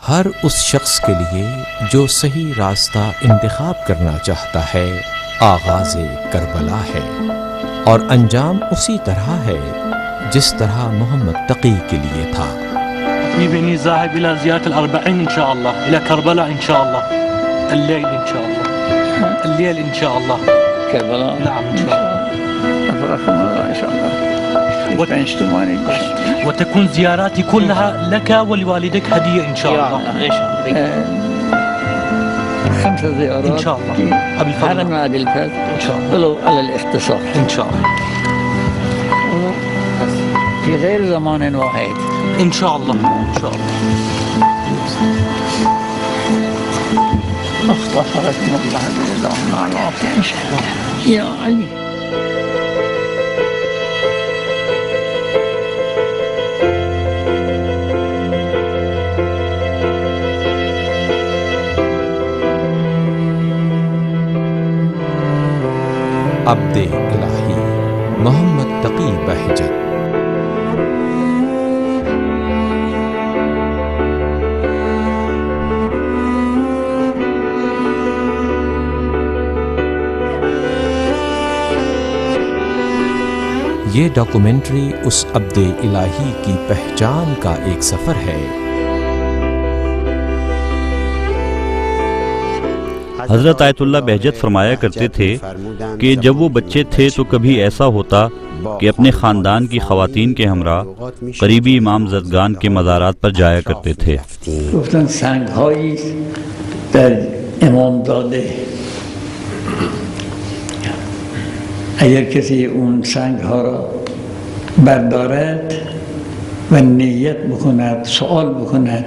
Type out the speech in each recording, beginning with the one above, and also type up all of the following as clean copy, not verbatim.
ہر اس شخص کے لیے جو صحیح راستہ انتخاب کرنا چاہتا ہے آغاز کربلا ہے، اور انجام اسی طرح ہے جس طرح محمد تقی کے لیے تھا۔ بني ذاهب إلى زيارة الأربعين إن شاء الله، إلى كربلاء إن شاء الله، الليل إن شاء الله، الليل إن شاء الله كربلاء نعم إن شاء الله، أفرحكم الله إن شاء الله وتعيشتم وتكون زياراتي كلها لك ولوالدك هدية إن شاء الله. إن شاء الله 5 زيارات إن شاء الله أبي على الفضل المعاد الفات إن شاء الله ولو على الاختصار إن شاء الله في غير زمان واحد إن شاء الله إن شاء الله. اختصركم الله بالله مع العافية إن شاء الله يا علي. عبد الہی محمد تقی بہجت۔ یہ ڈاکومنٹری اس عبد الہی کی پہچان کا ایک سفر ہے۔ حضرت آیت اللہ بہجت فرمایا کرتے تھے کہ جب وہ بچے تھے تو کبھی ایسا ہوتا کہ اپنے خاندان کی خواتین کے ہمراہ قریبی امام زدگان کے مزارات پر جایا کرتے تھے۔ گفتن سنگ هایی در امامزاده اگر کسی اون سنگ ها را بردارد و نیت بکند سوال بکند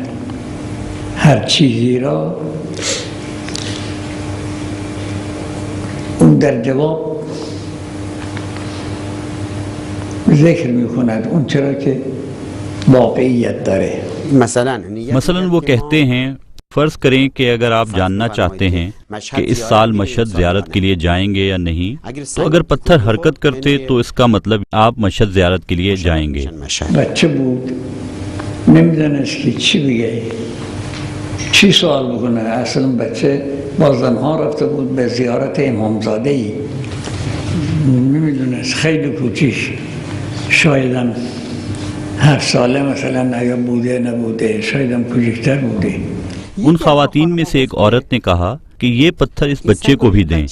هر چیزی را اون در جواب ذکر میکند اون چرا که واقعیت داره۔ مثلا وہ کہتے ہیں فرض کریں کہ اگر آپ جاننا چاہتے ہیں کہ اس سال مشہد زیارت کے لیے جائیں گے یا نہیں، تو اگر پتھر حرکت کرتے تو اس کا مطلب آپ مشہد زیارت کے لیے جائیں گے۔ بچه بود نمیدونست که چی بگه چی سوال بکنه. اصلا بچه با زنها رفته بود به زیارت امامزاده ای، نمیدونست خیلی کوچیک، شایدم 7 ساله مثلا اگر بوده نبوده، شایدم کوچکتر بوده. ان خواتین میں سے ایک عورت نے کہا کہ یہ پتھر اس بچے کو بھی دیں۔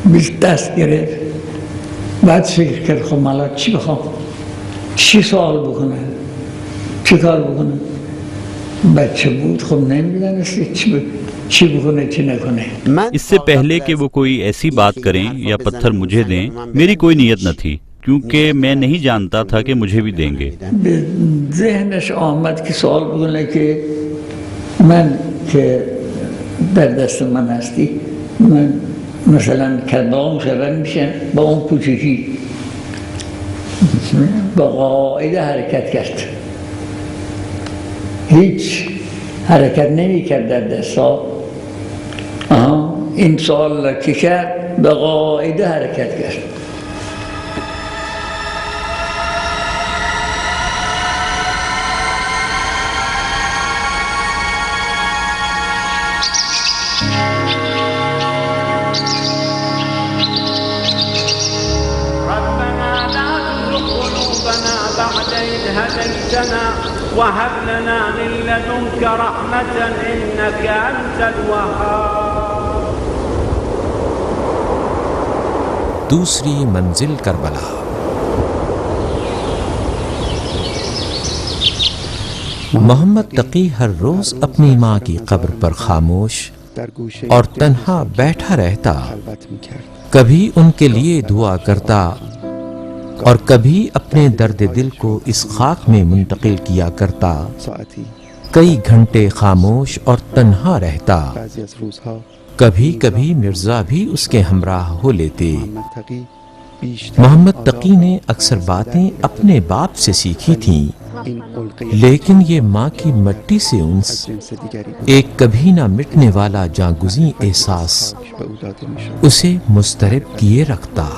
بیست دست گرفت، بعد فکر کرد خب مالا چی بخوام، چی سوال بکنه، چی کار بکنه. بچه بود خب نمیدونست چی بکنه چی نکنه. اس سے پہلے کہ وہ کوئی ایسی بات کریں یا پتھر مجھے دیں میری کوئی نیت نہ تھی، کیونکہ میں نہیں جانتا تھا کہ مجھے بھی دیں گے۔ ذهنش آمد که سوال بکنه که من که در دست من هستی، من مثلا کربلا مشرم میشم با اون کوچیکی. با قاعده حرکت کرد، هیچ حرکت نمی کرد در دستا. این سوال که کرد به قاعده حرکت کرد. وهب لنا من لدنك رحمة إنك أنت الوهاب۔ دوسری منزل کربلا۔ محمد تقی ہر روز اپنی ماں کی قبر پر خاموش اور تنہا بیٹھا رہتا، کبھی ان کے لیے دعا کرتا اور کبھی اپنے درد دل کو اس خاک میں منتقل کیا کرتا۔ کئی گھنٹے خاموش اور تنہا رہتا، کبھی کبھی مرزا بھی اس کے ہمراہ ہو لیتے۔ محمد تقی نے اکثر باتیں اپنے باپ سے سیکھی تھیں، لیکن یہ ماں کی مٹی سے انس، ایک کبھی نہ مٹنے والا جاگزیں احساس اسے مضطرب کیے رکھتا۔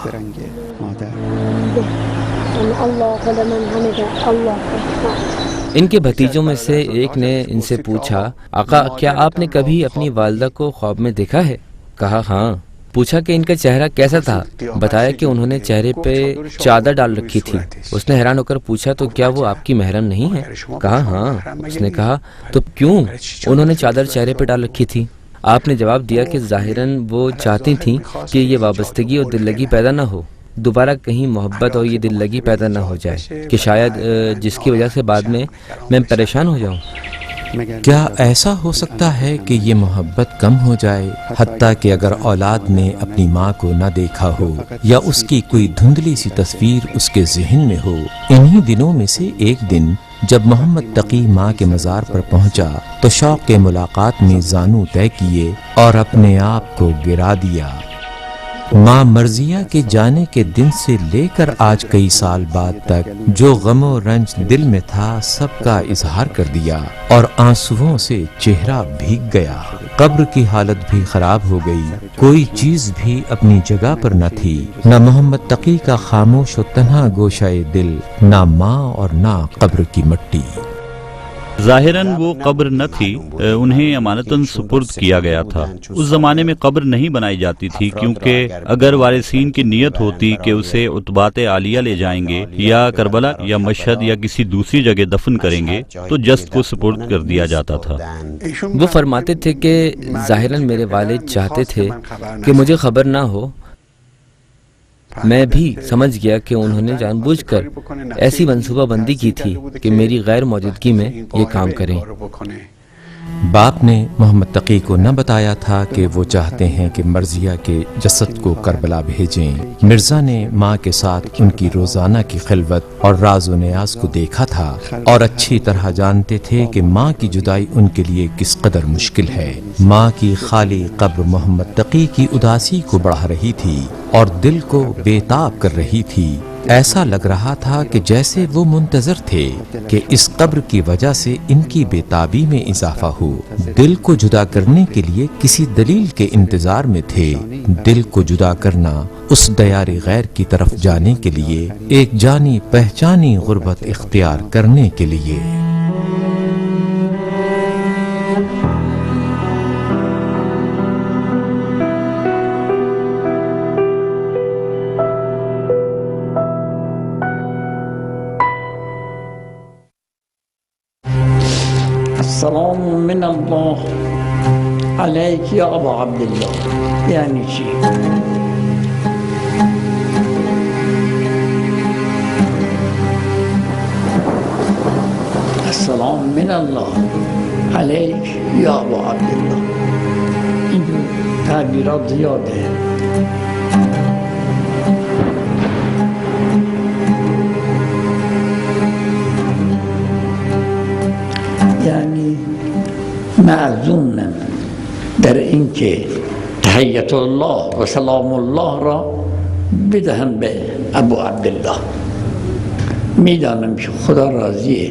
الله لمن حمده الله أكبر ان کے بھتیجوں میں سے ایک نے ان سے پوچھا، آقا کیا آپ نے کبھی اپنی والدہ کو خواب میں دیکھا ہے؟ کہا ہاں۔ پوچھا کہ ان کا چہرہ کیسا تھا؟ بتایا کہ انہوں نے چہرے پہ چادر ڈال رکھی تھی۔ اس نے حیران ہو کر پوچھا تو کیا وہ آپ کی محرم نہیں ہے؟ کہا ہاں۔ اس نے کہا تو کیوں انہوں نے چادر چہرے پہ ڈال رکھی تھی؟ آپ نے جواب دیا کہ ظاہراً وہ چاہتی تھیں کہ یہ وابستگی اور دل لگی پیدا نہ ہو، دوبارہ کہیں محبت اور یہ دل لگی پیدا نہ ہو جائے کہ شاید جس کی وجہ سے بعد میں پریشان ہو جاؤں۔ کیا ایسا ہو سکتا ہے کہ یہ محبت کم ہو جائے، حتیٰ کہ اگر اولاد نے اپنی ماں کو نہ دیکھا ہو یا اس کی کوئی دھندلی سی تصویر اس کے ذہن میں ہو؟ انہی دنوں میں سے ایک دن جب محمد تقی ماں کے مزار پر پہنچا تو شوق کے ملاقات میں زانو طے کیے اور اپنے آپ کو گرا دیا۔ ماں مرضیہ کے جانے کے دن سے لے کر آج کئی سال بعد تک جو غم و رنج دل میں تھا سب کا اظہار کر دیا اور آنسوؤں سے چہرہ بھیگ گیا۔ قبر کی حالت بھی خراب ہو گئی، کوئی چیز بھی اپنی جگہ پر نہ تھی، نہ محمد تقی کا خاموش و تنہا گوشہ دل، نہ ماں اور نہ قبر کی مٹی۔ ظاہراً وہ قبر نہ تھی، انہیں امانتاً سپرد کیا گیا تھا۔ اس زمانے میں قبر نہیں بنائی جاتی تھی، کیونکہ اگر وارثین کی نیت ہوتی کہ اسے عتبات عالیہ لے جائیں گے یا کربلا یا مشہد یا کسی دوسری جگہ دفن کریں گے تو جسد کو سپرد کر دیا جاتا تھا۔ وہ فرماتے تھے کہ ظاہراً میرے والد چاہتے تھے کہ مجھے خبر نہ ہو، میں بھی سمجھ گیا کہ انہوں نے جان بوجھ کر ایسی منصوبہ بندی کی تھی کہ میری غیر موجودگی میں یہ کام کریں۔ باپ نے محمد تقی کو نہ بتایا تھا کہ وہ چاہتے ہیں کہ مرضیہ کے جسد کو کربلا بھیجیں۔ مرزا نے ماں کے ساتھ ان کی روزانہ کی خلوت اور راز و نیاز کو دیکھا تھا اور اچھی طرح جانتے تھے کہ ماں کی جدائی ان کے لیے کس قدر مشکل ہے۔ ماں کی خالی قبر محمد تقی کی اداسی کو بڑھا رہی تھی اور دل کو بے تاب کر رہی تھی۔ ایسا لگ رہا تھا کہ جیسے وہ منتظر تھے کہ اس قبر کی وجہ سے ان کی بے تابی میں اضافہ ہو۔ دل کو جدا کرنے کے لیے کسی دلیل کے انتظار میں تھے۔ دل کو جدا کرنا اس دیار غیر کی طرف جانے کے لیے، ایک جانی پہچانی غربت اختیار کرنے کے لیے۔ السلام من اللہ علیک یا ابا عبداللہ، یعنی چی؟ السلام من اللہ علیک یا ابا عبداللہ، ان تعبیرات زیاد ہے۔ یعنی معزومم در اینکه تحیت الله و سلام الله را بدهم به ابو عبدالله. میدانم که خدا راضیه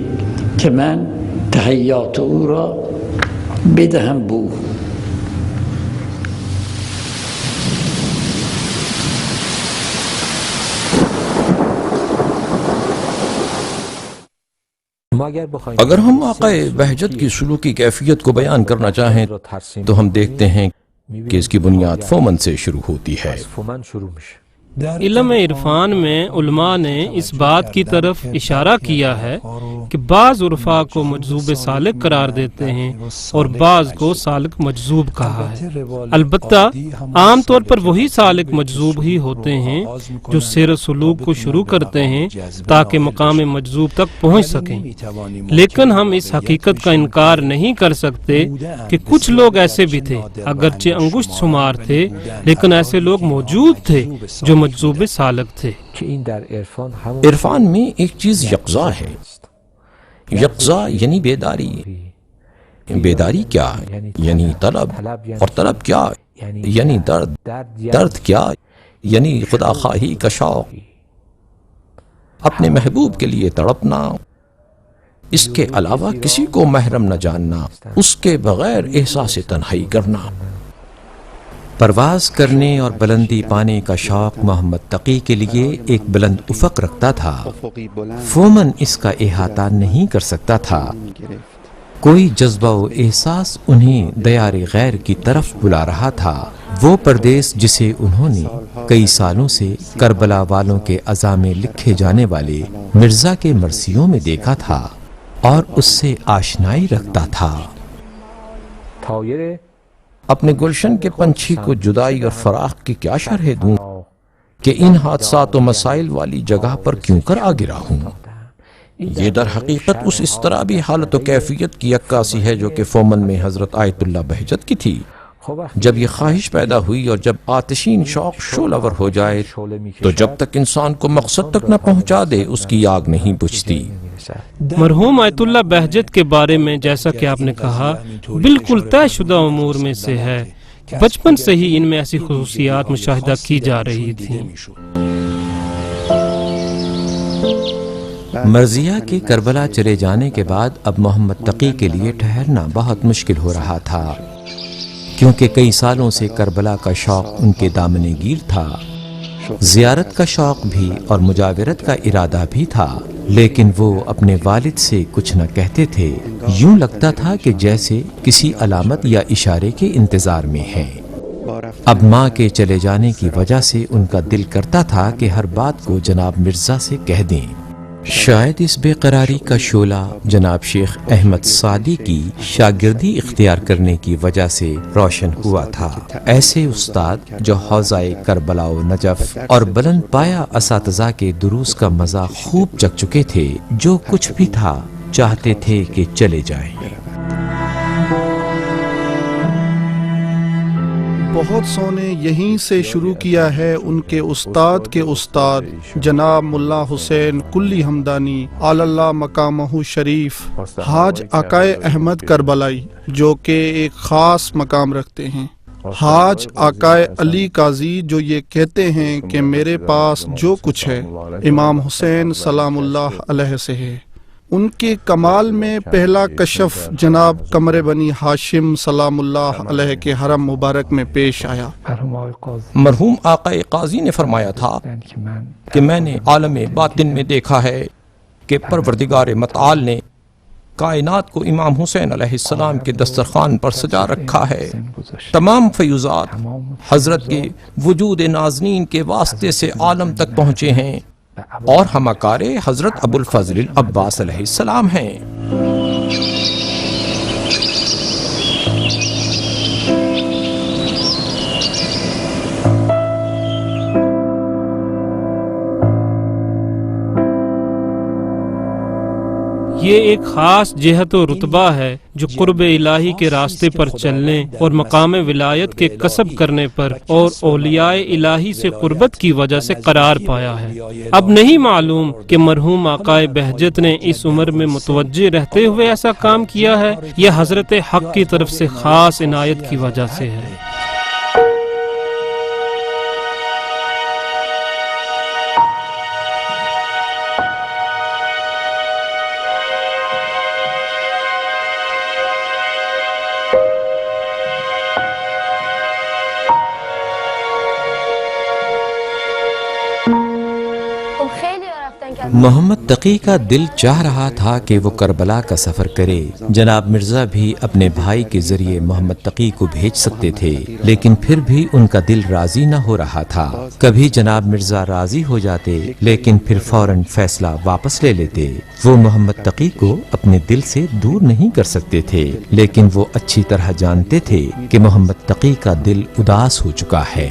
که من تحیات او را بدهم به او. اگر ہم آقا بہجت کی سلوکی کیفیت کو بیان کرنا چاہیں تو ہم دیکھتے ہیں کہ اس کی بنیاد فومن سے شروع ہوتی ہے۔ علم عرفان میں علماء نے اس بات کی طرف اشارہ کیا ہے کہ بعض عرفاء کو مجذوب سالک قرار دیتے ہیں اور بعض کو سالک مجذوب کہا ہے۔ البتہ عام طور پر وہی سالک مجذوب ہی ہوتے ہیں جو سیر و سلوک کو شروع کرتے ہیں تاکہ مقام مجذوب تک پہنچ سکیں، لیکن ہم اس حقیقت کا انکار نہیں کر سکتے کہ کچھ لوگ ایسے بھی تھے، اگرچہ انگشت شمار تھے لیکن ایسے لوگ موجود تھے جو مجذوب سالک تھے۔ عرفان میں ایک چیز یقظہ ہے۔ یقظہ یعنی بیداری۔ بیداری کیا یعنی طلب، اور طلب کیا یعنی درد، درد کیا یعنی خدا خواہی کا شوق، اپنے محبوب کے لیے تڑپنا، اس کے علاوہ کسی کو محرم نہ جاننا، اس کے بغیر احساس تنہائی کرنا۔ پرواز کرنے اور بلندی پانے کا شوق محمد تقی کے لیے ایک بلند افق رکھتا تھا۔ فومن اس کا احاطہ نہیں کر سکتا تھا۔ کوئی جذبہ و احساس انہیں دیار غیر کی طرف بلا رہا تھا، وہ پردیس جسے انہوں نے کئی سالوں سے کربلا والوں کے عزا میں لکھے جانے والے مرزا کے مرثیوں میں دیکھا تھا اور اس سے آشنائی رکھتا تھا۔ اپنے گلشن کے پنچھی کو جدائی اور فراق کی کیا شرح دوں کہ ان حادثات و مسائل والی جگہ پر کیوں کر آ گرا ہوں۔ یہ در حقیقت اس اضطرابی حالت و کیفیت کی عکاسی ہے جو کہ فومن میں حضرت آیت اللہ بہجت کی تھی۔ جب یہ خواہش پیدا ہوئی اور جب آتشین شوق شعلہ ہو جائے تو جب تک انسان کو مقصد تک نہ پہنچا دے اس کی آگ نہیں بجھتی۔ مرحوم آیت اللہ بہجت کے بارے میں جیسا کہ آپ نے کہا بالکل طے شدہ امور میں سے ہے، بچپن سے ہی ان میں ایسی خصوصیات مشاہدہ کی جا رہی تھیں۔ مرضیہ کے کربلا چلے جانے کے بعد اب محمد تقی کے لیے ٹھہرنا بہت مشکل ہو رہا تھا، کیونکہ کئی سالوں سے کربلا کا شوق ان کے دامنے گیر تھا۔ زیارت کا شوق بھی اور مجاورت کا ارادہ بھی تھا، لیکن وہ اپنے والد سے کچھ نہ کہتے تھے۔ یوں لگتا تھا کہ جیسے کسی علامت یا اشارے کے انتظار میں ہیں۔ اب ماں کے چلے جانے کی وجہ سے ان کا دل کرتا تھا کہ ہر بات کو جناب مرزا سے کہہ دیں۔ شاید اس بے قراری کا شعلہ جناب شیخ احمد سعدی کی شاگردی اختیار کرنے کی وجہ سے روشن ہوا تھا۔ ایسے استاد جو حوضہ کربلا و نجف اور بلند پایا اساتذہ کے دروس کا مزہ خوب چکھ چکے تھے، جو کچھ بھی تھا چاہتے تھے کہ چلے جائیں۔ بہت سو نے یہیں سے شروع کیا ہے ان کے استاد کے استاد جناب ملا حسین کلی ہمدانی علی اللہ مقامہ شریف حاج عقائے احمد کربلائی، جو کہ ایک خاص مقام رکھتے ہیں۔ حاج عقائے علی قاضی جو یہ کہتے ہیں کہ میرے پاس جو کچھ ہے امام حسین سلام اللہ علیہ سے ہے۔ ان کے کمال میں پہلا کشف جناب قمر بنی ہاشم سلام اللہ علیہ کے حرم مبارک میں پیش آیا۔ مرحوم آقا قاضی نے فرمایا تھا کہ میں نے عالم باطن میں دیکھا ہے کہ پروردگار متعال نے کائنات کو امام حسین علیہ السلام کے دسترخوان پر سجا رکھا ہے۔ تمام فیوزات حضرت کے وجود نازنین کے واسطے سے عالم تک پہنچے ہیں اور ہمکار حضرت ابو الفضل العباس علیہ السلام ہیں۔ یہ ایک خاص جہت و رتبہ ہے جو قرب الہی کے راستے پر چلنے اور مقام ولایت کے کسب کرنے پر اور اولیاء الہی سے قربت کی وجہ سے قرار پایا ہے۔ اب نہیں معلوم کہ مرحوم آقا بہجت نے اس عمر میں متوجہ رہتے ہوئے ایسا کام کیا ہے یا حضرت حق کی طرف سے خاص عنایت کی وجہ سے ہے۔ محمد تقی کا دل چاہ رہا تھا کہ وہ کربلا کا سفر کرے۔ جناب مرزا بھی اپنے بھائی کے ذریعے محمد تقی کو بھیج سکتے تھے، لیکن پھر بھی ان کا دل راضی نہ ہو رہا تھا۔ کبھی جناب مرزا راضی ہو جاتے لیکن پھر فوراً فیصلہ واپس لے لیتے۔ وہ محمد تقی کو اپنے دل سے دور نہیں کر سکتے تھے، لیکن وہ اچھی طرح جانتے تھے کہ محمد تقی کا دل اداس ہو چکا ہے۔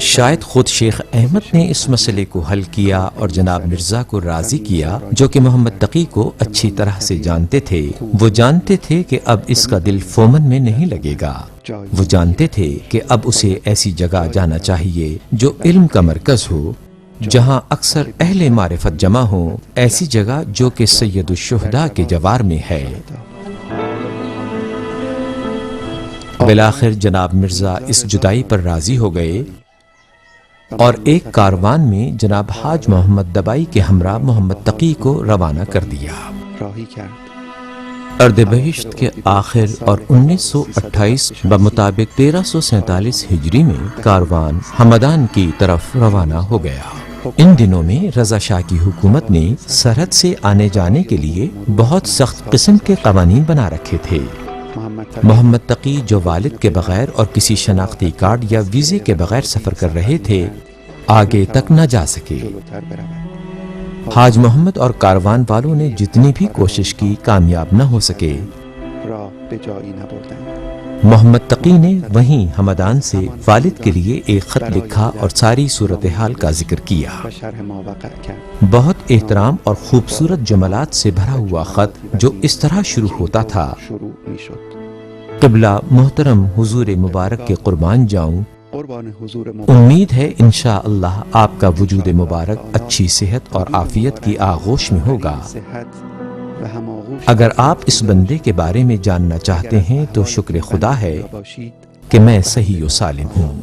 شاید خود شیخ احمد نے اس مسئلے کو حل کیا اور جناب مرزا کو راضی کیا، جو کہ محمد تقی کو اچھی طرح سے جانتے تھے۔ وہ جانتے تھے کہ اب اس کا دل فومن میں نہیں لگے گا۔ وہ جانتے تھے کہ اب اسے ایسی جگہ جانا چاہیے جو علم کا مرکز ہو، جہاں اکثر اہل معرفت جمع ہوں، ایسی جگہ جو کہ سید الشہداء کے جوار میں ہے۔ بالآخر جناب مرزا اس جدائی پر راضی ہو گئے اور ایک کاروان میں جناب حاج محمد دبائی کے ہمراہ محمد تقی کو روانہ کر دیا۔ اردبہشت کے آخر اور 1928 بمطابق 1347 ہجری میں کاروان ہمدان کی طرف روانہ ہو گیا۔ ان دنوں میں رضا شاہ کی حکومت نے سرحد سے آنے جانے کے لیے بہت سخت قسم کے قوانین بنا رکھے تھے۔ محمد تقی جو والد کے بغیر اور کسی شناختی کارڈ یا ویزے کے بغیر سفر کر رہے تھے، آگے تک نہ جا سکے۔ حاج محمد اور کاروان والوں نے جتنی بھی کوشش کی، کامیاب نہ ہو سکے۔ محمد تقی نے وہیں ہمدان سے والد کے لیے ایک خط لکھا اور ساری صورتحال کا ذکر کیا۔ بہت احترام اور خوبصورت جملات سے بھرا ہوا خط جو اس طرح شروع ہوتا تھا: قبلہ محترم حضور مبارک کے قربان جاؤں، امید ہے انشاءاللہ آپ کا وجود مبارک اچھی صحت اور عافیت کی آغوش میں ہوگا۔ اگر آپ اس بندے کے بارے میں جاننا چاہتے ہیں تو شکر خدا ہے کہ میں صحیح و سالم ہوں۔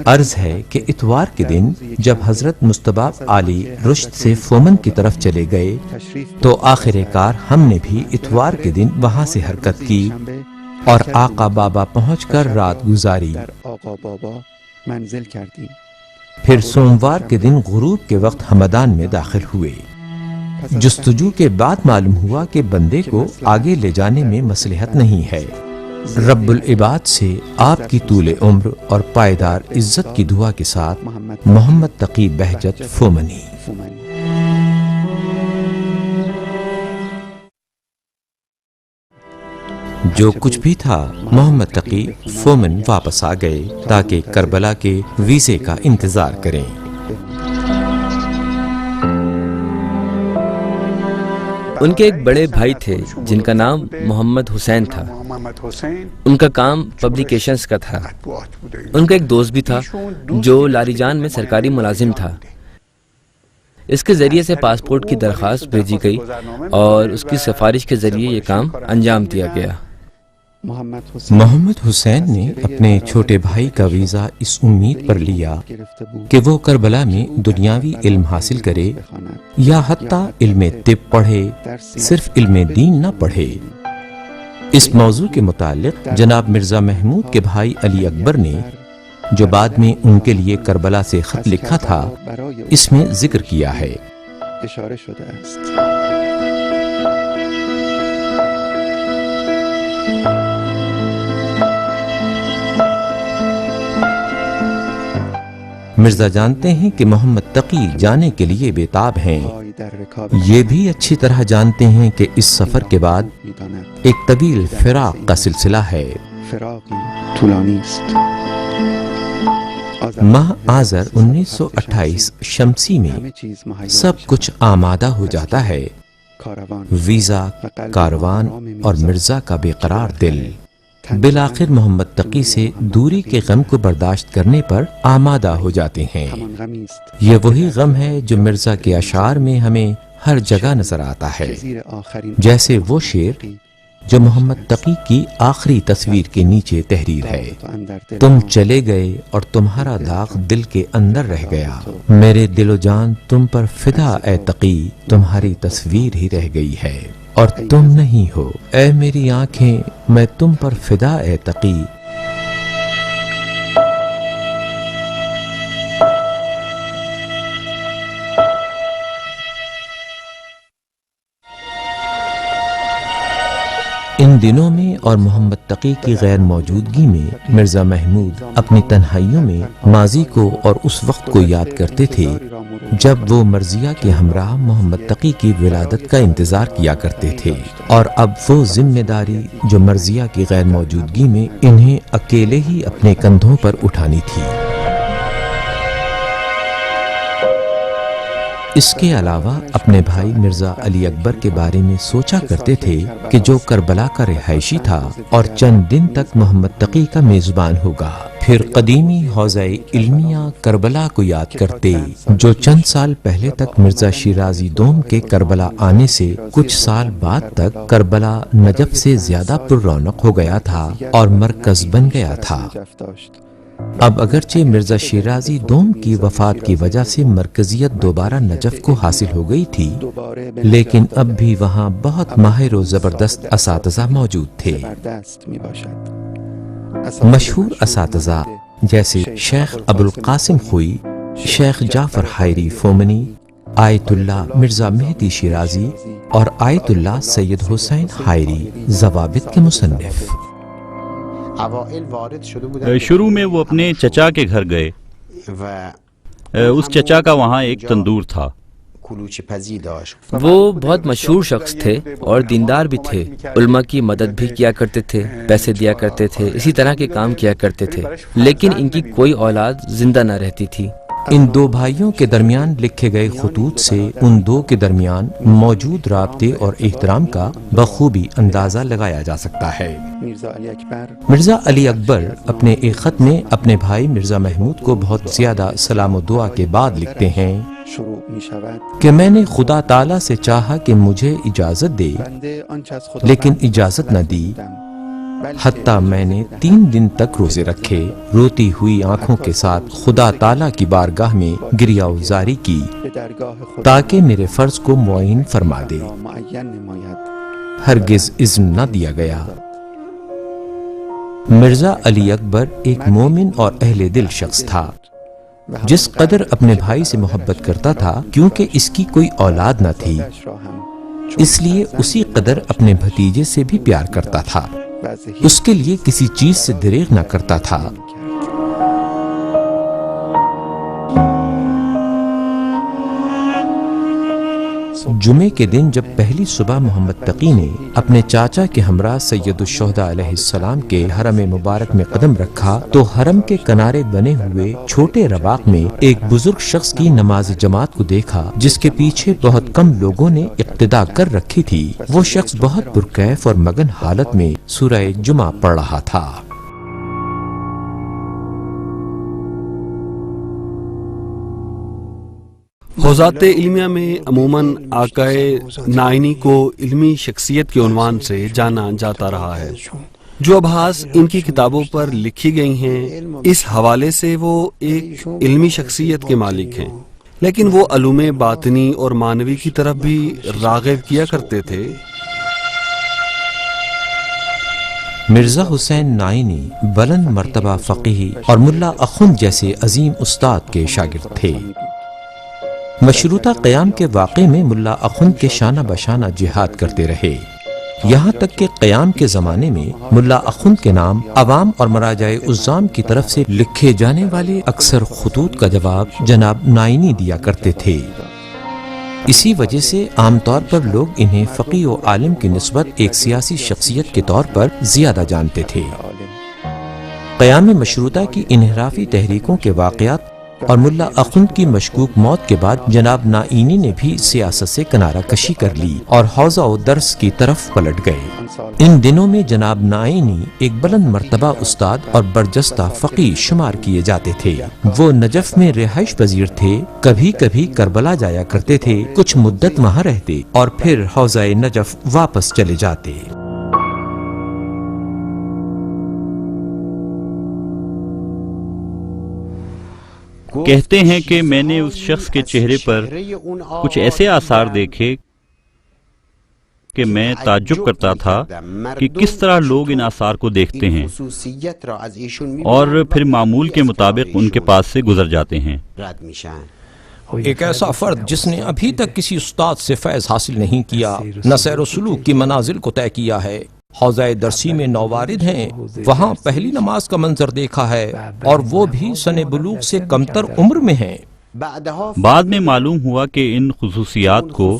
عرض ہے کہ اتوار کے دن جب حضرت مجتبی عالی رشد سے فومن کی طرف چلے گئے تو آخر کار ہم نے بھی اتوار کے دن وہاں سے حرکت کی اور آقا بابا پہنچ کر رات گزاری۔ پھر سوموار کے دن غروب کے وقت ہمدان میں داخل ہوئے۔ جستجو کے بعد معلوم ہوا کہ بندے کو آگے لے جانے میں مصلحت نہیں ہے۔ رب العباد سے آپ کی طول عمر اور پائیدار عزت کی دعا کے ساتھ، محمد تقی بہجت فومنی۔ جو کچھ بھی تھا، محمد تقی فومن واپس آ گئے تاکہ کربلا کے ویزے کا انتظار کریں۔ ان کے ایک بڑے بھائی تھے جن کا نام محمد حسین تھا۔ ان کا کام پبلیکیشنز کا تھا۔ ان کا ایک دوست بھی تھا جو لاریجان میں سرکاری ملازم تھا۔ اس کے ذریعے سے پاسپورٹ کی درخواست بھیجی گئی اور اس کی سفارش کے ذریعے یہ کام انجام دیا گیا۔ محمد حسین نے اپنے چھوٹے بھائی کا ویزا اس امید پر لیا کہ وہ کربلا میں دنیاوی علم حاصل کرے یا حتیٰ علم طب پڑھے، صرف علم دین نہ پڑھے۔ اس موضوع کے متعلق جناب مرزا محمود کے بھائی علی اکبر نے، جو بعد میں ان کے لیے کربلا سے خط لکھا تھا، اس میں ذکر کیا ہے۔ مرزا جانتے ہیں کہ محمد تقی جانے کے لیے بےتاب ہیں۔ یہ بھی اچھی طرح جانتے ہیں کہ اس سفر کے بعد ایک طویل فراق کا سلسلہ ہے۔ ماہ آذر 1928 شمسی میں سب کچھ آمادہ ہو جاتا ہے۔ ویزا، کاروان اور مرزا کا بے قرار دل بالآخر محمد تقی سے دوری کے غم کو برداشت کرنے پر آمادہ ہو جاتے ہیں۔ یہ وہی غم ہے جو مرزا کے اشعار میں ہمیں ہر جگہ نظر آتا ہے، جیسے وہ شعر جو محمد تقی کی آخری تصویر کے نیچے تحریر ہے: تم چلے گئے اور تمہارا داغ دل کے اندر رہ گیا، میرے دل و جان تم پر فدا اے تقی، تمہاری تصویر ہی رہ گئی ہے اور تم نہیں ہو، اے میری آنکھیں میں تم پر فدا اے تقی۔ ان دنوں میں اور محمد تقی کی غیر موجودگی میں مرزا محمود اپنی تنہائیوں میں ماضی کو اور اس وقت کو یاد کرتے تھے جب وہ مرضیہ کے ہمراہ محمد تقی کی ولادت کا انتظار کیا کرتے تھے، اور اب وہ ذمہ داری جو مرضیہ کی غیر موجودگی میں انہیں اکیلے ہی اپنے کندھوں پر اٹھانی تھی۔ اس کے علاوہ اپنے بھائی مرزا علی اکبر کے بارے میں سوچا کرتے تھے کہ جو کربلا کا رہائشی تھا اور چند دن تک محمد تقی کا میزبان ہوگا۔ پھر قدیمی حوزہ علمیہ کربلا کو یاد کرتے جو چند سال پہلے تک مرزا شیرازی دوم کے کربلا آنے سے کچھ سال بعد تک کربلا نجف سے زیادہ پر رونق ہو گیا تھا اور مرکز بن گیا تھا۔ اب اگرچہ مرزا شیرازی دوم کی وفات کی وجہ سے مرکزیت دوبارہ نجف کو حاصل ہو گئی تھی، لیکن اب بھی وہاں بہت ماہر و زبردست اساتذہ موجود تھے۔ مشہور اساتذہ جیسے شیخ ابوالقاسم خوئی، شیخ جعفر حائری فومنی، آیت اللہ مرزا مہدی شیرازی اور آیت اللہ سید حسین حائری ضوابط کے مصنف۔ شروع میں وہ اپنے چچا کے گھر گئے۔ اس چچا کا وہاں ایک تندور تھا۔ وہ بہت مشہور شخص تھے اور دیندار بھی تھے، علماء کی مدد بھی کیا کرتے تھے، پیسے دیا کرتے تھے، اسی طرح کے کام کیا کرتے تھے، لیکن ان کی کوئی اولاد زندہ نہ رہتی تھی۔ ان دو بھائیوں کے درمیان لکھے گئے خطوط سے ان دو کے درمیان موجود رابطے اور احترام کا بخوبی اندازہ لگایا جا سکتا ہے۔ مرزا علی اکبر اپنے ایک خط میں اپنے بھائی مرزا محمود کو بہت زیادہ سلام و دعا کے بعد لکھتے ہیں کہ میں نے خدا تعالی سے چاہا کہ مجھے اجازت دے، لیکن اجازت نہ دی، حتیٰ میں نے 3 دن تک روزے رکھے، روتی ہوئی آنکھوں کے ساتھ خدا تعالیٰ کی بارگاہ میں گریہ وزاری کی تاکہ میرے فرض کو معین فرما دے۔ ہرگز اذن نہ دیا گیا۔ مرزا علی اکبر ایک مومن اور اہل دل شخص تھا، جس قدر اپنے بھائی سے محبت کرتا تھا کیونکہ اس کی کوئی اولاد نہ تھی، اس لیے اسی قدر اپنے بھتیجے سے بھی پیار کرتا تھا، اس کے لیے کسی چیز سے دریغ نہ کرتا تھا۔ جمعے کے دن جب پہلی صبح محمد تقی نے اپنے چاچا کے ہمراہ سید الشہداء علیہ السلام کے حرم مبارک میں قدم رکھا تو حرم کے کنارے بنے ہوئے چھوٹے رواق میں ایک بزرگ شخص کی نماز جماعت کو دیکھا جس کے پیچھے بہت کم لوگوں نے اقتدا کر رکھی تھی۔ وہ شخص بہت پرکیف اور مگن حالت میں سورہ جمعہ پڑھ رہا تھا۔ حوزات علمیہ میں عموماً آقائے نائینی کو علمی شخصیت کے عنوان سے جانا جاتا رہا ہے۔ جو ابحاث ان کی کتابوں پر لکھی گئی ہیں اس حوالے سے وہ ایک علمی شخصیت کے مالک ہیں، لیکن وہ علوم باطنی اور معنوی کی طرف بھی راغب کیا کرتے تھے۔ مرزا حسین نائینی بلند مرتبہ فقیہ اور ملا اخند جیسے عظیم استاد کے شاگرد تھے۔ مشروطہ قیام کے واقعے میں ملا اخند کے شانہ بشانہ جہاد کرتے رہے، یہاں تک کہ قیام کے زمانے میں ملا اخند کے نام عوام اور مراجع عظام کی طرف سے لکھے جانے والے اکثر خطوط کا جواب جناب نائینی دیا کرتے تھے۔ اسی وجہ سے عام طور پر لوگ انہیں فقیہ و عالم کی نسبت ایک سیاسی شخصیت کے طور پر زیادہ جانتے تھے۔ قیام مشروطہ کی انحرافی تحریکوں کے واقعات اور ملا اخند کی مشکوک موت کے بعد جناب نائینی نے بھی سیاست سے کنارہ کشی کر لی اور حوزہ و درس کی طرف پلٹ گئے۔ ان دنوں میں جناب نائینی ایک بلند مرتبہ استاد اور برجستہ فقیہ شمار کیے جاتے تھے۔ وہ نجف میں رہائش پذیر تھے، کبھی کبھی کربلا جایا کرتے تھے، کچھ مدت وہاں رہتے اور پھر حوزہ نجف واپس چلے جاتے۔ کہتے ہیں کہ میں نے اس شخص کے چہرے پر کچھ ایسے آثار دیکھے کہ میں تعجب کرتا تھا کہ کس طرح لوگ ان آثار کو دیکھتے ہیں اور پھر معمول کے مطابق ان کے پاس سے گزر جاتے ہیں۔ ایک ایسا فرد جس نے ابھی تک کسی استاد سے فیض حاصل نہیں کیا، نہ سیر و سلوک کی منازل کو طے کیا ہے، حوزہ درسی میں نووارد ہیں، وہاں پہلی نماز کا منظر دیکھا ہے اور وہ بھی سن بلوغ سے کمتر عمر میں ہیں۔ بعد میں معلوم ہوا کہ ان خصوصیات کو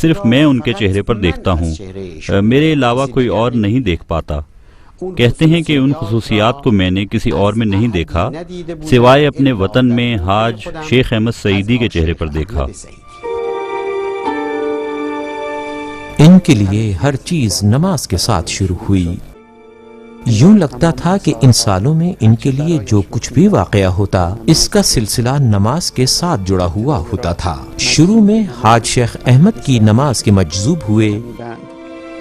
صرف میں ان کے چہرے پر دیکھتا ہوں، میرے علاوہ کوئی اور نہیں دیکھ پاتا۔ کہتے ہیں کہ ان خصوصیات کو میں نے کسی اور میں نہیں دیکھا سوائے اپنے وطن میں حاج شیخ احمد سعیدی کے چہرے پر دیکھا۔ ان کے لیے ہر چیز نماز کے ساتھ شروع ہوئی۔ یوں لگتا تھا کہ ان سالوں میں ان کے لیے جو کچھ بھی واقعہ ہوتا اس کا سلسلہ نماز کے ساتھ جڑا ہوا ہوتا تھا۔ شروع میں حاج شیخ احمد کی نماز کے مجذوب ہوئے،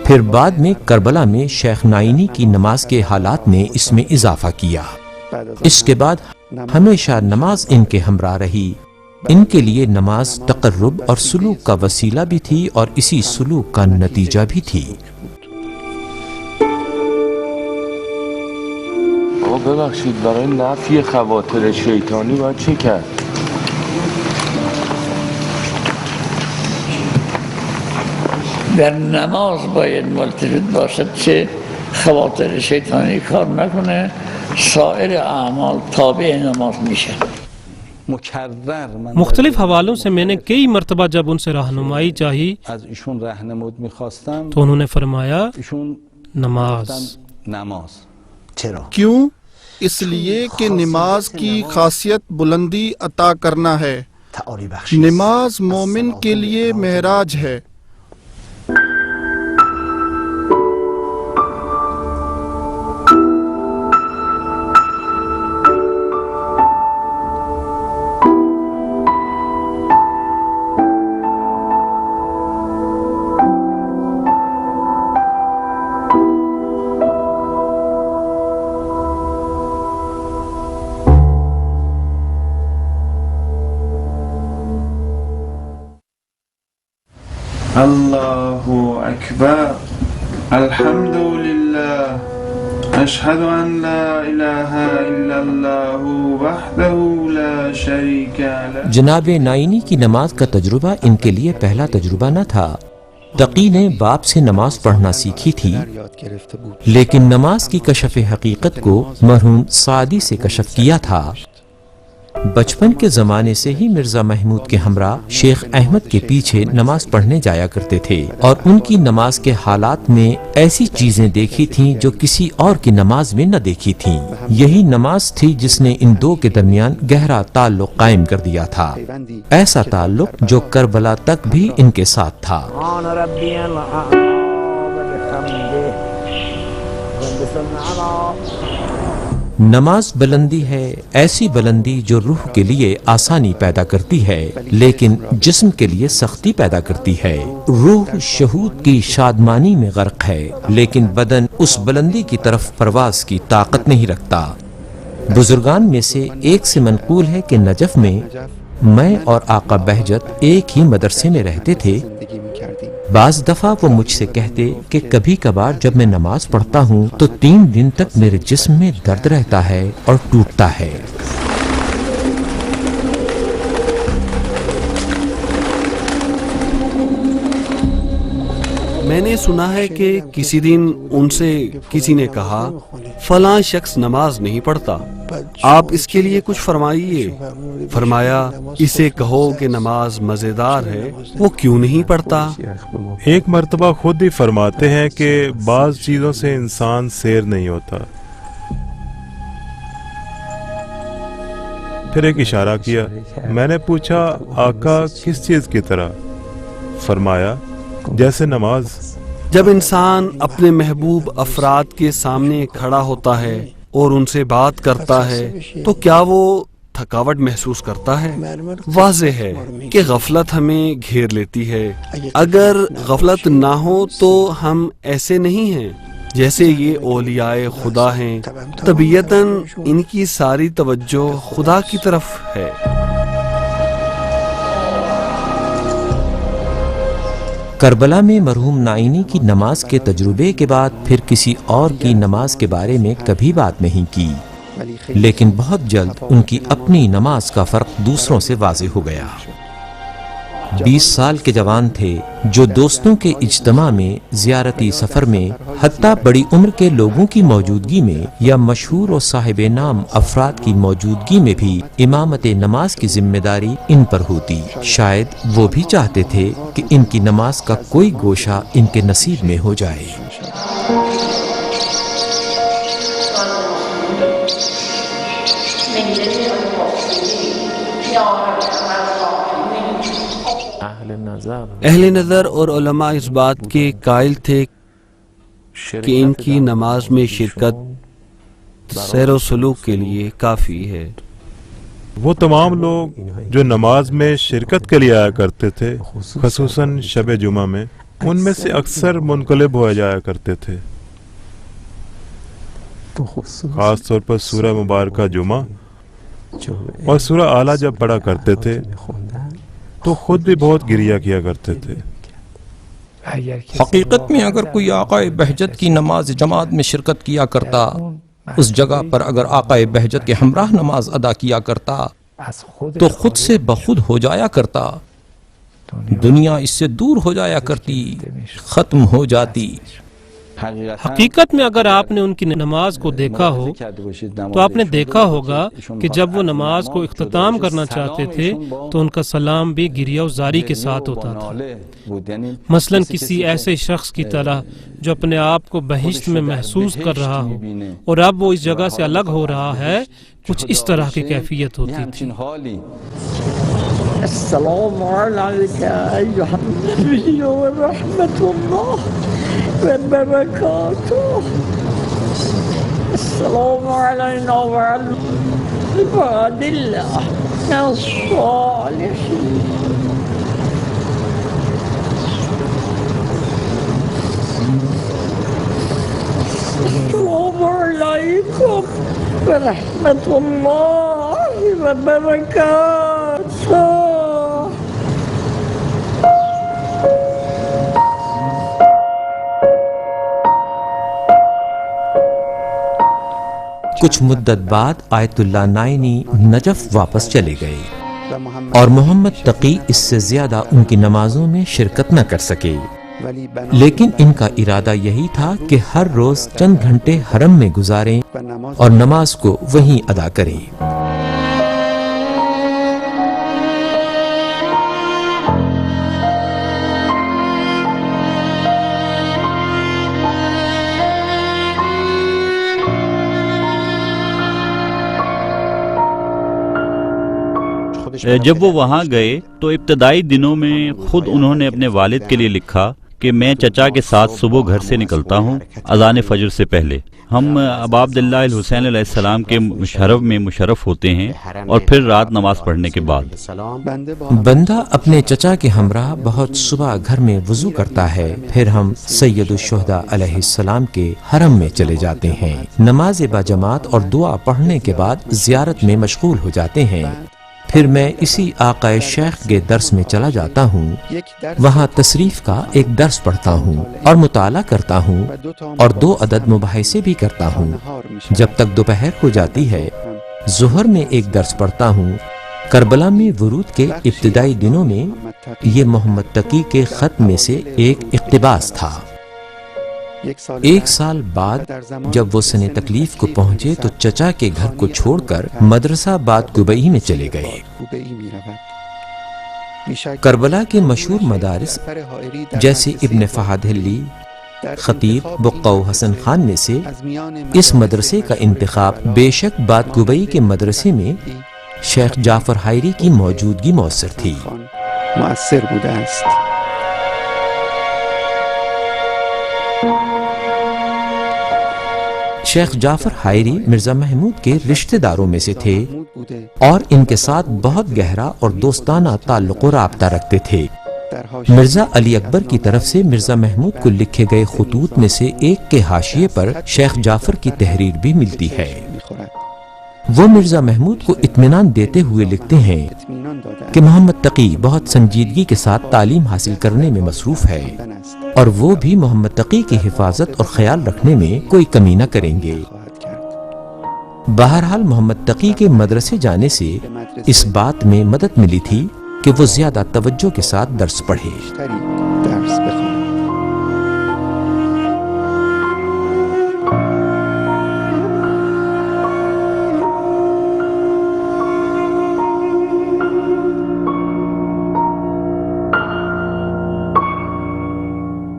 پھر بعد میں کربلا میں شیخ نائینی کی نماز کے حالات نے اس میں اضافہ کیا۔ اس کے بعد ہمیشہ نماز ان کے ہمراہ رہی۔ ان کے لیے نماز تقرب اور سلوک کا وسیلہ بھی تھی اور اسی سلوک کا نتیجہ بھی تھی۔ ببخشید برای نفی خواطر شیطانی باید چه کرد؟ در نماز باید ملتفت باشد که خواطر شیطانی کار نکنه، سایر اعمال تابع نماز میشه۔ مختلف حوالوں سے میں نے کئی مرتبہ جب ان سے رہنمائی چاہی تو انہوں نے فرمایا نماز۔ کیوں؟ اس لیے کہ نماز کی خاصیت بلندی عطا کرنا ہے۔ نماز مومن کے لیے معراج ہے۔ اللہ اکبر، الحمد للہ، اشہد ان لا الہ الا اللہ وحدہ لا شریک لہ۔ جناب نائینی کی نماز کا تجربہ ان کے لیے پہلا تجربہ نہ تھا۔ تقی نے باپ سے نماز پڑھنا سیکھی تھی، لیکن نماز کی کشف حقیقت کو مرحوم سعدی سے کشف کیا تھا۔ بچپن کے زمانے سے ہی مرزا محمود کے ہمراہ شیخ احمد کے پیچھے نماز پڑھنے جایا کرتے تھے اور ان کی نماز کے حالات میں ایسی چیزیں دیکھی تھیں جو کسی اور کی نماز میں نہ دیکھی تھیں۔ یہی نماز تھی جس نے ان دو کے درمیان گہرا تعلق قائم کر دیا تھا، ایسا تعلق جو کربلا تک بھی ان کے ساتھ تھا۔ نماز بلندی ہے، ایسی بلندی جو روح کے لیے آسانی پیدا کرتی ہے لیکن جسم کے لیے سختی پیدا کرتی ہے۔ روح شہود کی شادمانی میں غرق ہے لیکن بدن اس بلندی کی طرف پرواز کی طاقت نہیں رکھتا۔ بزرگان میں سے ایک سے منقول ہے کہ نجف میں میں اور آقا بہجت ایک ہی مدرسے میں رہتے تھے۔ بعض دفعہ وہ مجھ سے کہتے کہ کبھی کبھار جب میں نماز پڑھتا ہوں تو 3 دن تک میرے جسم میں درد رہتا ہے اور ٹوٹتا ہے۔ میں نے سنا ہے کہ کسی دن ان سے کسی نے کہا فلاں شخص نماز نہیں پڑھتا، آپ اس کے لیے کچھ فرمائیے۔ فرمایا اسے کہو کہ نماز مزیدار ہے، وہ کیوں نہیں پڑھتا؟ ایک مرتبہ خود ہی فرماتے ہیں کہ بعض چیزوں سے انسان سیر نہیں ہوتا۔ پھر ایک اشارہ کیا، میں نے پوچھا آقا کس چیز کی طرح؟ فرمایا جیسے نماز۔ جب انسان اپنے محبوب افراد کے سامنے کھڑا ہوتا ہے اور ان سے بات کرتا ہے تو کیا وہ تھکاوٹ محسوس کرتا ہے؟ واضح ہے کہ غفلت ہمیں گھیر لیتی ہے۔ اگر غفلت نہ ہو تو ہم ایسے نہیں ہیں جیسے یہ اولیاء خدا ہیں، طبیعتاً ان کی ساری توجہ خدا کی طرف ہے۔ کربلا میں مرحوم نائینی کی نماز کے تجربے کے بعد پھر کسی اور کی نماز کے بارے میں کبھی بات نہیں کی، لیکن بہت جلد ان کی اپنی نماز کا فرق دوسروں سے واضح ہو گیا۔ 20 سال کے جوان تھے جو دوستوں کے اجتماع میں، زیارتی سفر میں، حتیٰ بڑی عمر کے لوگوں کی موجودگی میں یا مشہور و صاحب نام افراد کی موجودگی میں بھی امامت نماز کی ذمہ داری ان پر ہوتی۔ شاید وہ بھی چاہتے تھے کہ ان کی نماز کا کوئی گوشہ ان کے نصیب میں ہو جائے۔ اہل نظر اور علماء اس بات کے قائل تھے کہ ان کی نماز میں شرکت سیر و سلوک کے لیے کافی ہے۔ وہ تمام لوگ جو نماز میں شرکت کے لیے آیا کرتے تھے، خصوصاً شب جمعہ میں، ان میں سے اکثر منقلب ہو جایا کرتے تھے۔ خاص طور پر سورہ مبارکہ جمعہ اور سورہ اعلیٰ جب پڑھا کرتے تھے تو خود بھی بہت گریہ کیا کرتے تھے۔ حقیقت میں اگر کوئی آقا بہجت کی نماز جماعت میں شرکت کیا کرتا، اس جگہ پر اگر آقا بہجت کے ہمراہ نماز ادا کیا کرتا تو خود سے بخود ہو جایا کرتا، دنیا اس سے دور ہو جایا کرتی، ختم ہو جاتی۔ حقیقت میں اگر آپ نے ان کی نماز کو دیکھا ہو تو آپ نے دیکھا ہوگا کہ جب وہ نماز کو اختتام کرنا چاہتے تھے تو ان کا سلام بھی گریہ و زاری کے ساتھ ہوتا تھا، مثلا کسی ایسے شخص کی طرح جو اپنے آپ کو بہشت میں محسوس کر رہا ہو اور اب وہ اس جگہ سے الگ ہو رہا ہے، کچھ اس طرح کی کیفیت ہوتی تھی۔ السلام علیک ایھا النبی ورحمۃ اللہ وبرکاتہ، السلام علینا وعلی عباد اللہ الصالحین۔ السلام علیکم ورحمۃ اللہ وبرکاتہ۔ کچھ مدت بعد آیت اللہ نائینی نجف واپس چلے گئے اور محمد تقی اس سے زیادہ ان کی نمازوں میں شرکت نہ کر سکے، لیکن ان کا ارادہ یہی تھا کہ ہر روز چند گھنٹے حرم میں گزاریں اور نماز کو وہیں ادا کریں۔ جب وہ وہاں گئے تو ابتدائی دنوں میں خود انہوں نے اپنے والد کے لیے لکھا کہ میں چچا کے ساتھ صبح گھر سے نکلتا ہوں اذان فجر سے پہلے، ہم ابا عبداللہ الحسین علیہ السلام کے مشرف میں مشرف ہوتے ہیں اور پھر رات نماز پڑھنے کے بعد بندہ اپنے چچا کے ہمراہ بہت صبح گھر میں وضو کرتا ہے، پھر ہم سید الشہداء علیہ السلام کے حرم میں چلے جاتے ہیں، نماز با جماعت اور دعا پڑھنے کے بعد زیارت میں مشغول ہو جاتے ہیں، پھر میں اسی آقا شیخ کے درس میں چلا جاتا ہوں، وہاں تصریف کا ایک درس پڑھتا ہوں اور مطالعہ کرتا ہوں اور 2 عدد مباحثے بھی کرتا ہوں جب تک دوپہر ہو جاتی ہے۔ ظہر میں ایک درس پڑھتا ہوں۔ کربلا میں ورود کے ابتدائی دنوں میں یہ محمد تقی کے خط میں سے ایک اقتباس تھا۔ 1 سال بعد جب وہ سن تکلیف کو پہنچے تو چچا کے گھر کو چھوڑ کر مدرسہ باد گبئی میں چلے گئے۔ کربلا کے مشہور مدارس جیسے ابن فہد حلی، خطیب بقع حسن خان میں سے اس مدرسے کا انتخاب بے شک باد گبئی کے مدرسے میں شیخ جعفر حائری کی موجودگی مؤثر تھی۔ شیخ جعفر حائری مرزا محمود کے رشتہ داروں میں سے تھے اور ان کے ساتھ بہت گہرا اور دوستانہ تعلق و رابطہ رکھتے تھے۔ مرزا علی اکبر کی طرف سے مرزا محمود کو لکھے گئے خطوط میں سے ایک کے حاشیے پر شیخ جعفر کی تحریر بھی ملتی ہے۔ وہ مرزا محمود کو اطمینان دیتے ہوئے لکھتے ہیں کہ محمد تقی بہت سنجیدگی کے ساتھ تعلیم حاصل کرنے میں مصروف ہے اور وہ بھی محمد تقی کی حفاظت اور خیال رکھنے میں کوئی کمی نہ کریں گے۔ بہرحال محمد تقی کے مدرسے جانے سے اس بات میں مدد ملی تھی کہ وہ زیادہ توجہ کے ساتھ درس پڑھے۔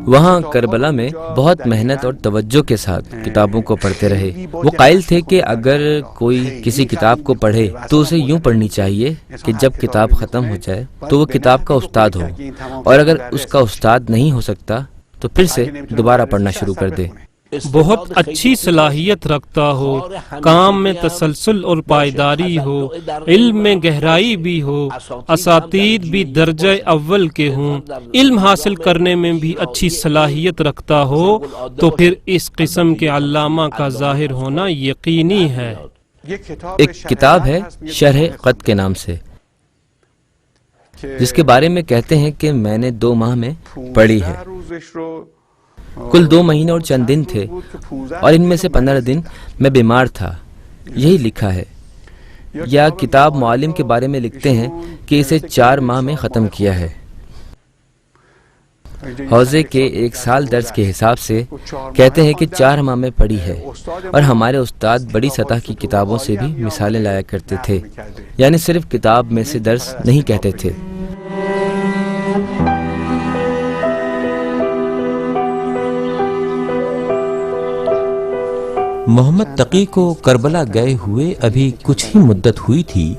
وہاں کربلا میں بہت محنت اور توجہ کے ساتھ کتابوں کو پڑھتے رہے۔ وہ قائل تھے کہ اگر کوئی کسی کتاب کو پڑھے تو اسے یوں پڑھنی چاہیے کہ جب کتاب ختم ہو جائے تو وہ کتاب کا استاد ہو، اور اگر اس کا استاد نہیں ہو سکتا تو پھر سے دوبارہ پڑھنا شروع کر دے۔ بہت اچھی صلاحیت رکھتا ہو، کام میں تسلسل اور پائیداری ہو، علم میں گہرائی بھی ہو، اساتید بھی درجہ اول کے ہوں، علم حاصل کرنے میں بھی اچھی صلاحیت رکھتا ہو، تو پھر اس قسم کے علامہ کا ظاہر ہونا یقینی ہے۔ ایک کتاب ہے شرح خط کے نام سے، جس کے بارے میں کہتے ہیں کہ میں نے 2 ماہ میں پڑھی ہے۔ کل 2 مہینے اور چند دن تھے، اور ان میں سے 15 دن میں بیمار تھا، یہی لکھا ہے۔ یا کتاب معلم کے بارے میں لکھتے ہیں کہ اسے 4 ماہ میں ختم کیا ہے۔ حوزے کے 1 سال درس کے حساب سے کہتے ہیں کہ 4 ماہ میں پڑھی ہے، اور ہمارے استاد بڑی سطح کی کتابوں سے بھی مثالیں لایا کرتے تھے، یعنی صرف کتاب میں سے درس نہیں کہتے تھے۔ محمد تقی کو کربلا گئے ہوئے ابھی کچھ ہی مدت ہوئی تھی۔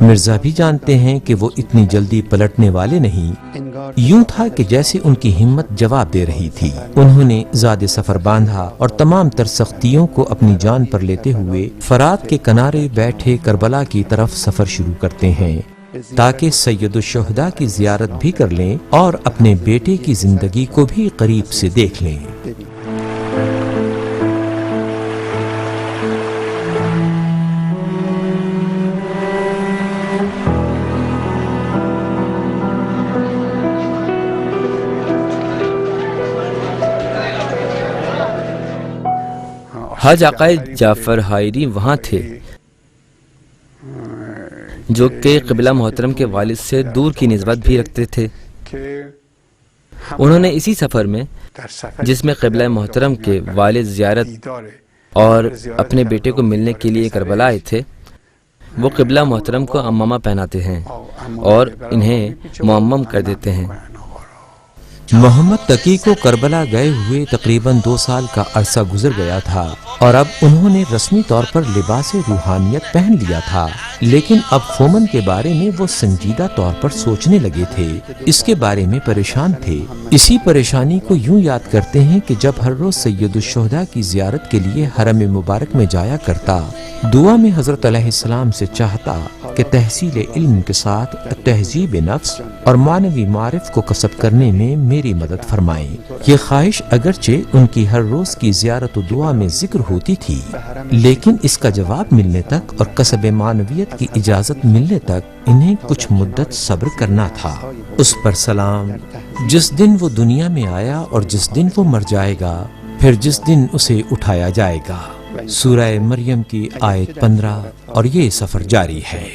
مرزا بھی جانتے ہیں کہ وہ اتنی جلدی پلٹنے والے نہیں، یوں تھا کہ جیسے ان کی ہمت جواب دے رہی تھی۔ انہوں نے زاد سفر باندھا اور تمام تر سختیوں کو اپنی جان پر لیتے ہوئے فرات کے کنارے بیٹھے کربلا کی طرف سفر شروع کرتے ہیں، تاکہ سید الشہداء کی زیارت بھی کر لیں اور اپنے بیٹے کی زندگی کو بھی قریب سے دیکھ لیں۔ حاج آقائے جعفر حائری وہاں تھے، جو کہ قبلہ محترم کے والد سے دور کی نسبت بھی رکھتے تھے۔ انہوں نے اسی سفر میں، جس میں قبلہ محترم کے والد زیارت اور اپنے بیٹے کو ملنے کے لیے کربلا آئے تھے، وہ قبلہ محترم کو عمامہ پہناتے ہیں اور انہیں معمم کر دیتے ہیں۔ محمد تقی کو کربلا گئے ہوئے تقریباً 2 سال کا عرصہ گزر گیا تھا، اور اب انہوں نے رسمی طور پر لباس روحانیت پہن لیا تھا، لیکن اب فومن کے بارے میں وہ سنجیدہ طور پر سوچنے لگے تھے، اس کے بارے میں پریشان تھے۔ اسی پریشانی کو یوں یاد کرتے ہیں کہ جب ہر روز سید الشہداء کی زیارت کے لیے حرم مبارک میں جایا کرتا، دعا میں حضرت علیہ السلام سے چاہتا کہ تحصیل علم کے ساتھ تہذیب نفس اور معنوی معرف کو کسب کرنے میں میری مدد فرمائیں۔ یہ خواہش اگرچہ ان کی ہر روز کی زیارت و دعا میں ذکر ہوتی تھی، لیکن اس کا جواب ملنے تک اور کسب معنویت کی اجازت ملنے تک انہیں کچھ مدت صبر کرنا تھا۔ اس پر سلام، جس دن وہ دنیا میں آیا اور جس دن وہ مر جائے گا، پھر جس دن اسے اٹھایا جائے گا۔ سورہ مریم کی آیت 15، اور یہ سفر جاری ہے۔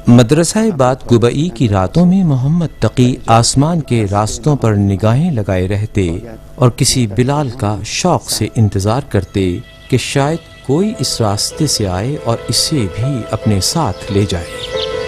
مدرسہ باد گبئی کی راتوں میں محمد تقی آسمان کے راستوں پر نگاہیں لگائے رہتے اور کسی بلال کا شوق سے انتظار کرتے کہ شاید کوئی اس راستے سے آئے اور اسے بھی اپنے ساتھ لے جائے۔